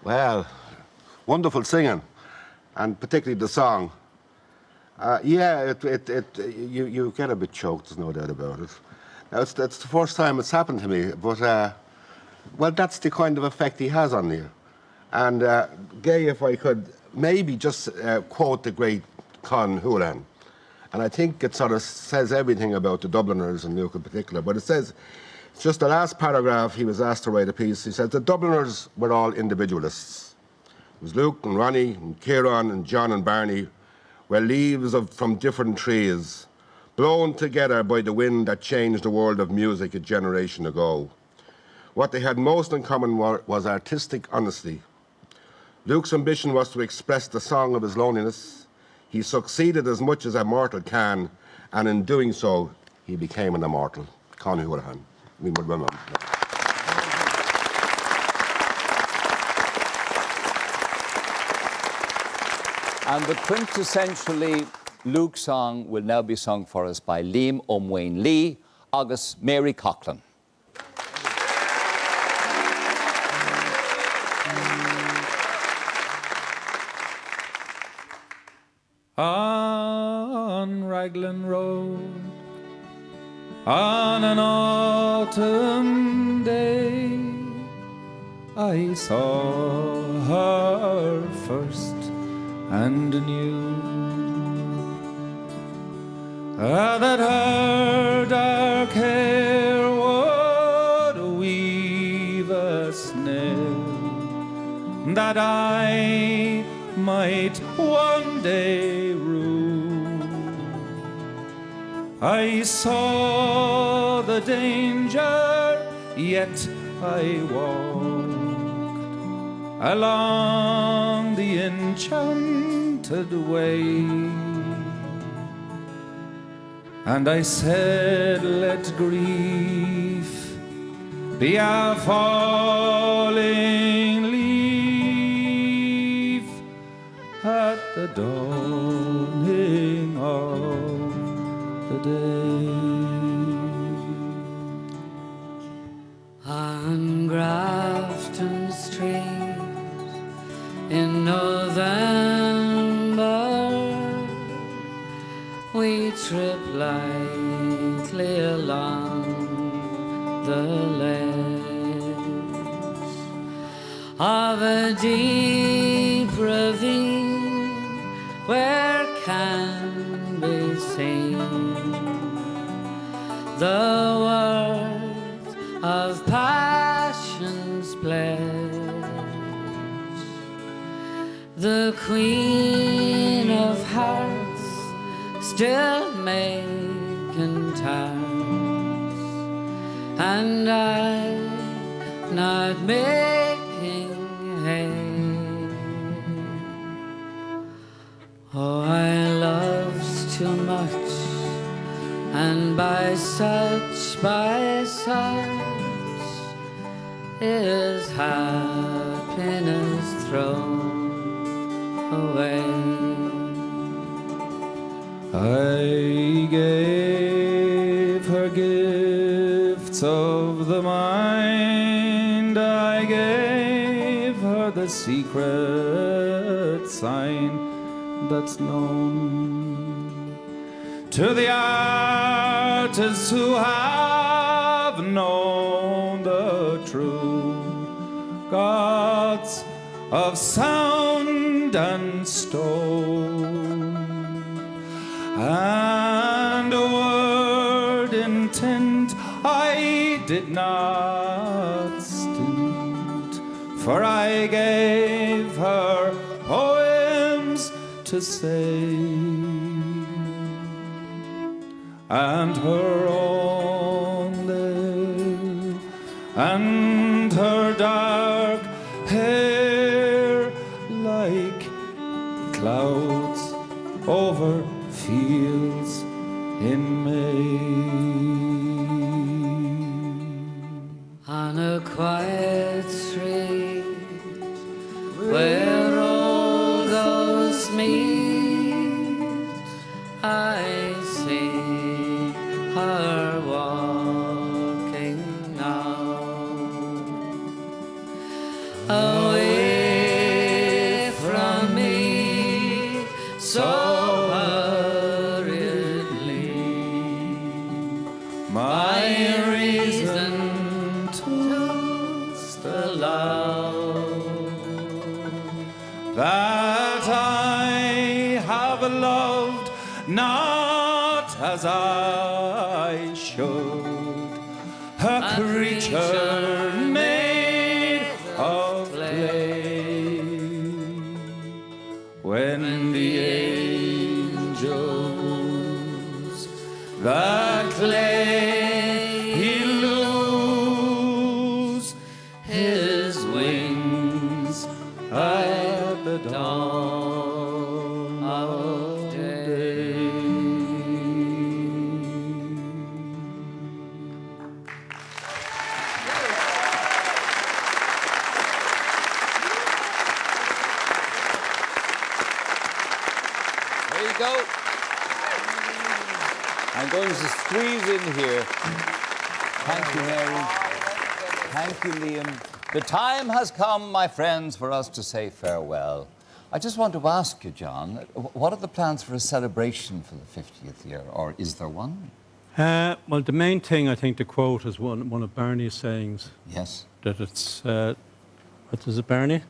Speaker 20: Well, wonderful singing, and particularly the song. Yeah, you get a bit choked, there's no doubt about it. Now, it's the first time it's happened to me, but, well, that's the kind of effect he has on you. And, Gay, if I could maybe just quote the great Coughlan, and I think it sort of says everything about the Dubliners and Luke in particular, but it says, it's just the last paragraph, he was asked to write a piece. He says, the Dubliners were all individualists. It was Luke and Ronnie and Kieran and John and Barney were leaves from different trees, blown together by the wind that changed the world of music a generation ago. What they had most in common was artistic honesty. Luke's ambition was to express the song of his loneliness. He succeeded as much as a mortal can, and in doing so, he became an immortal. Coughlan. We would remember.
Speaker 2: And the quintessentially Luke song will now be sung for us by Liam Maonlaí, agus Mary Coughlan.
Speaker 14: On Raglan Road, on an autumn day, I saw her first and knew that her dark hair would weave a snare, that I might one day rue. I saw the danger, yet I walked along the enchanted way. And I said, let grief be a falling leaf at the dawning of the day.
Speaker 22: On Grafton Street in November, we trip lightly along the ledge of a deep ravine where can be seen the words of passion's pledge. The Queen of Hearts still making towers, and I not making hay. Oh, I loves too much, and by such is happiness thrown away.
Speaker 14: I gave her gifts of the mind, I gave her the secret sign that's known to the artists who have known the true gods of sound and stone. And a word intent I did not stint, for I gave her poems to say, and her only, and her dark hair like clouds over fields in May.
Speaker 22: On a quiet street where all ghosts meet, I see her walking now, away from me, so hurriedly. My reason to allow
Speaker 14: that I have loved not as I should, a creature made of clay. When the angels the clay he lose his wings at the dawn of day.
Speaker 5: There you go. I'm going to squeeze in here. Thank you, Mary. Thank you, Liam. The time has come, my friends, for us to say farewell. I just want to ask you, John, what are the plans for a celebration for the 50th year, or is there one?
Speaker 1: Well, the main thing, I think, to quote is one of Barney's sayings.
Speaker 5: Yes.
Speaker 1: That it's, what is it, Barney?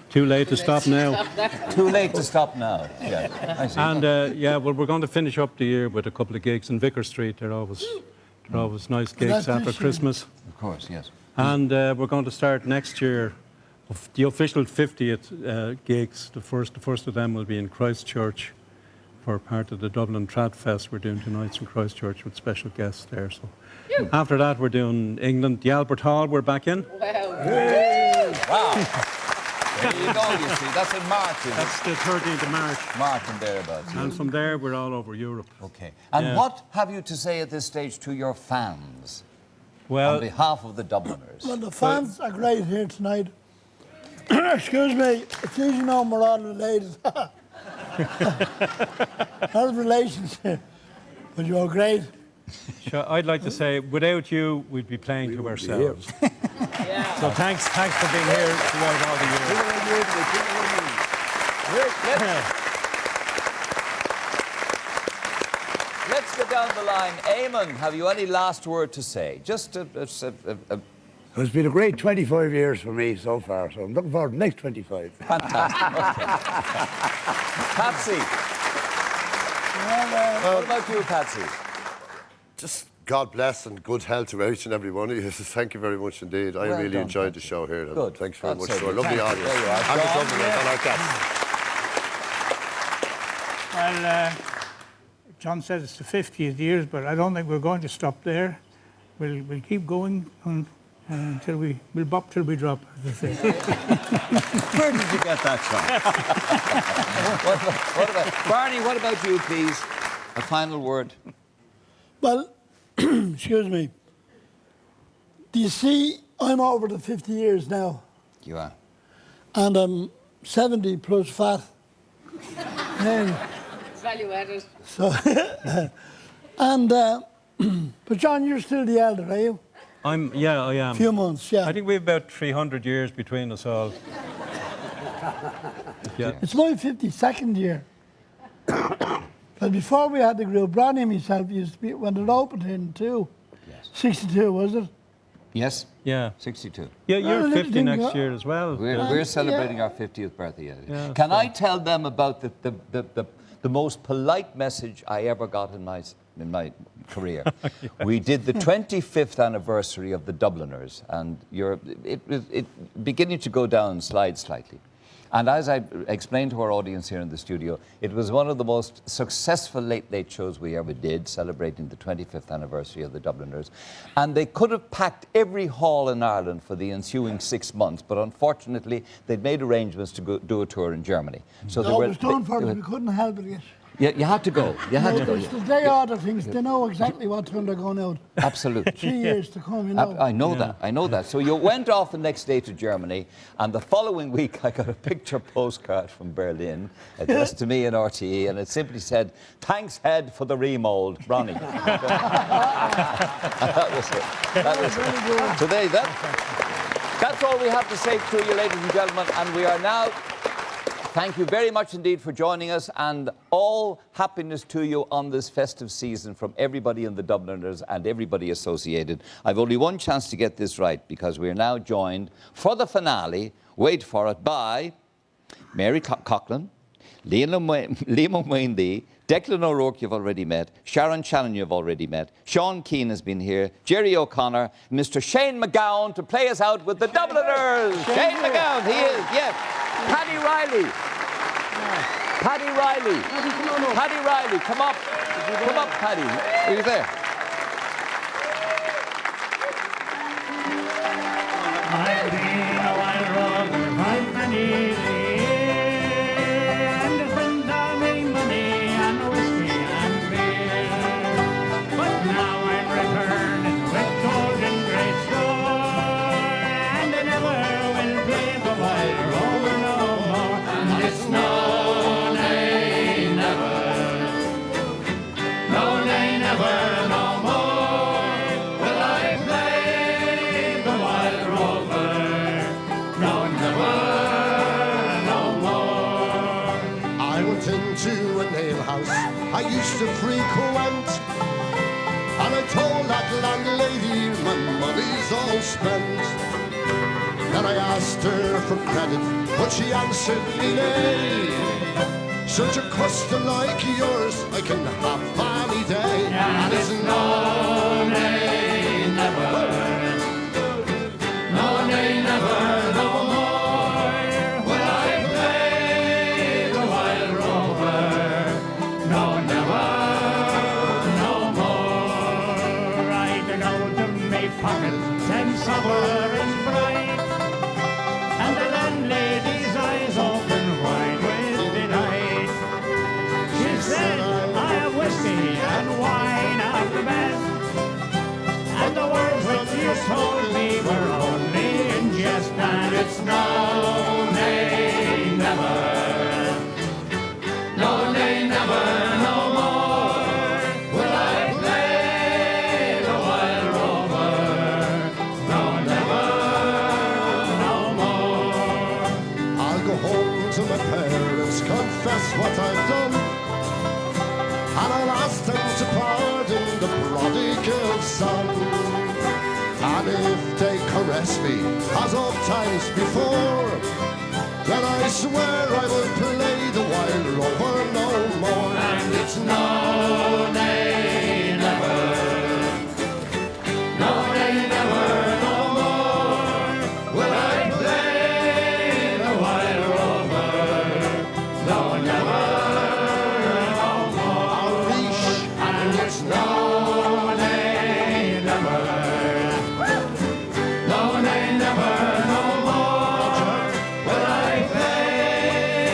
Speaker 1: Too late to stop now.
Speaker 5: Too late to stop now. Yeah, I see.
Speaker 1: And yeah, well, we're going to finish up the year with a couple of gigs in Vicar Street. They're always nice gigs after Christmas.
Speaker 5: Of course, yes.
Speaker 1: And we're going to start next year. The official 50th gigs. The first of them will be in Christchurch for part of the Dublin Trad Fest. We're doing 2 nights in Christchurch with special guests there. So after that, we're doing England, the Albert Hall. We're back in.
Speaker 5: Wow. There you go, you see. That's in March, isn't it?
Speaker 1: That's the 13th of March.
Speaker 5: March and thereabouts.
Speaker 1: And from there, we're all over Europe.
Speaker 5: Okay. And what have you to say at this stage to your fans?
Speaker 1: Well,
Speaker 5: on behalf of the Dubliners.
Speaker 10: Well, the fans are great here tonight. Excuse me, it's easy knowing we're all related. Not relations here, but you're great.
Speaker 1: Sure, I'd like to say, without you, we'd be playing to ourselves. So thanks for being here throughout all the years.
Speaker 5: Let's go down the line. Eamon, have you any last word to say? Just
Speaker 6: It's been a great 25 years for me so far, so I'm looking forward to the next 25.
Speaker 5: Fantastic. Okay. Patsy. What about you, Patsy?
Speaker 8: Just God bless and good health to each and every one of you. Thank you very much indeed. I really enjoyed the show here.
Speaker 5: Good.
Speaker 8: Thanks very much.
Speaker 5: So
Speaker 8: For a lovely
Speaker 5: Thank
Speaker 8: audience.
Speaker 5: you. There you are.
Speaker 8: And the Dubliners, I like that.
Speaker 9: Well, John said it's the 50th years, but I don't think we're going to stop there. We'll keep going until we'll bop till we drop, as they say.
Speaker 5: Where did you get that from? what about Barney? What about you, please? A final word.
Speaker 10: Well, excuse me. Do you see I'm over the 50 years now.
Speaker 5: You are.
Speaker 10: And I'm 70 plus fat.
Speaker 4: Value added.
Speaker 10: So, and, but John, you're still the elder, are you?
Speaker 1: I am.
Speaker 10: Few months, yeah.
Speaker 1: I think we have about 300 years between us all. Yeah.
Speaker 10: It's my 52nd year. But before we had the group, Ronnie and myself used to be, when it opened in 62, was it?
Speaker 5: Yes.
Speaker 1: Yeah.
Speaker 5: 62.
Speaker 1: Yeah, you're
Speaker 10: Well,
Speaker 1: 50 next year as well.
Speaker 5: We're celebrating our 50th birthday.
Speaker 1: Yeah,
Speaker 5: Can I tell them about the most polite message I ever got in my career? We did the 25th anniversary of the Dubliners, and it beginning to go down slide slightly. And as I explained to our audience here in the studio, it was one of the most successful late shows we ever did, celebrating the 25th anniversary of the Dubliners. And they could have packed every hall in Ireland for the ensuing 6 months, but unfortunately, they'd made arrangements to go do a tour in Germany. So
Speaker 10: No, it was done for them, we couldn't help it yet.
Speaker 5: Yeah, you had to go. You had to go.
Speaker 10: They order things, they know exactly what time they're going out.
Speaker 5: Absolutely.
Speaker 10: 3 years to come, you know.
Speaker 5: I know that. I know that. So you went off the next day to Germany, and the following week I got a picture postcard from Berlin addressed to me in RTE, and it simply said, "Thanks, Head, for the remold, Ronnie." That was it. That was it. Today, that's all we have to say to you, ladies and gentlemen, and we are now. Thank you very much indeed for joining us, and all happiness to you on this festive season from everybody in the Dubliners and everybody associated. I've only one chance to get this right, because we're now joined for the finale, wait for it, by Mary Coughlan, Liam Maonlaí, Declan O'Rourke you've already met, Sharon Shannon you've already met, Sean Keane has been here, Gerry O'Connor, Mr. Shane McGowan to play us out with the Dubliners. Shane McGowan, he is, yes. Paddy Reilly. Paddy Reilly. Paddy Reilly, come up. Come up, Paddy. Are you there?
Speaker 7: I've been a wild rover right many and spent all my money on whiskey and beer. But now I'm returning with golden great store, and I never will play the wild rover no more. And it's no, nay, never, no, nay, never, no more will I play the wild rover. No, never, no more.
Speaker 11: I went into an alehouse I used to frequent, and I told that landlady my money's all spent. Then I asked her for credit, but she answered me nay. Such a custom like yours I can have any day.
Speaker 7: And it's no, nay, never, no, nay, never, no more will I play the wild rover. No, never, no more. I dug out of my pocket 10 sovereigns bright, and the landlady's eyes open wide with delight. She said, I have whiskey and wine of the best, and the words that you told me were only in jest. And it's no, nay, never, no, nay, never, no more will I play the wild rover. No, never, no more.
Speaker 11: I'll go home to my parents, confess what I've done, and I'll ask them to pardon the prodigal son. And if they caress me as oft times before, then I swear I will play the wild rover no more.
Speaker 7: And it's no, nay, never, no, nay, never, no more will I play the wild rover. No, never, no more. And it's no, nay, never, no, nay, never, no more will I play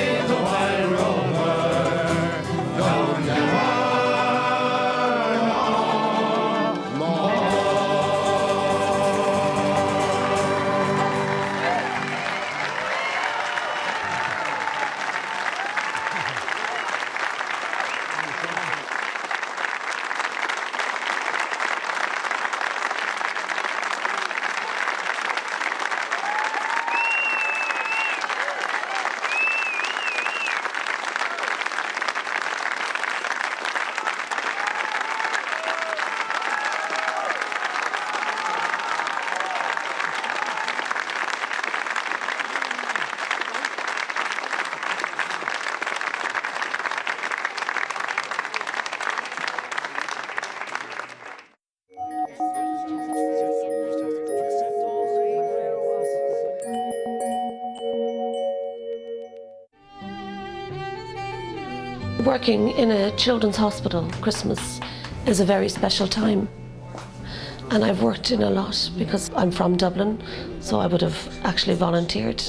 Speaker 4: Working in a children's hospital, Christmas is a very special time. And I've worked in a lot because I'm from Dublin, so I would have actually volunteered.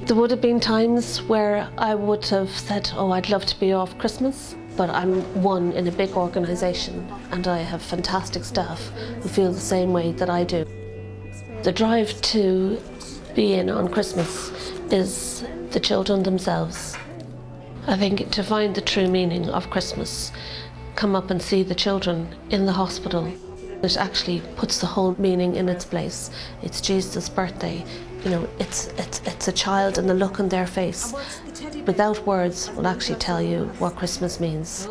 Speaker 4: There would have been times where I would have said, oh, I'd love to be off Christmas, but I'm one in a big organisation and I have fantastic staff who feel the same way that I do. The drive to be in on Christmas is the children themselves. I think to find the true meaning of Christmas, come up and see the children in the hospital. It actually puts the whole meaning in its place. It's Jesus' birthday. You know, it's a child and the look on their face. Without words will actually tell you what Christmas means.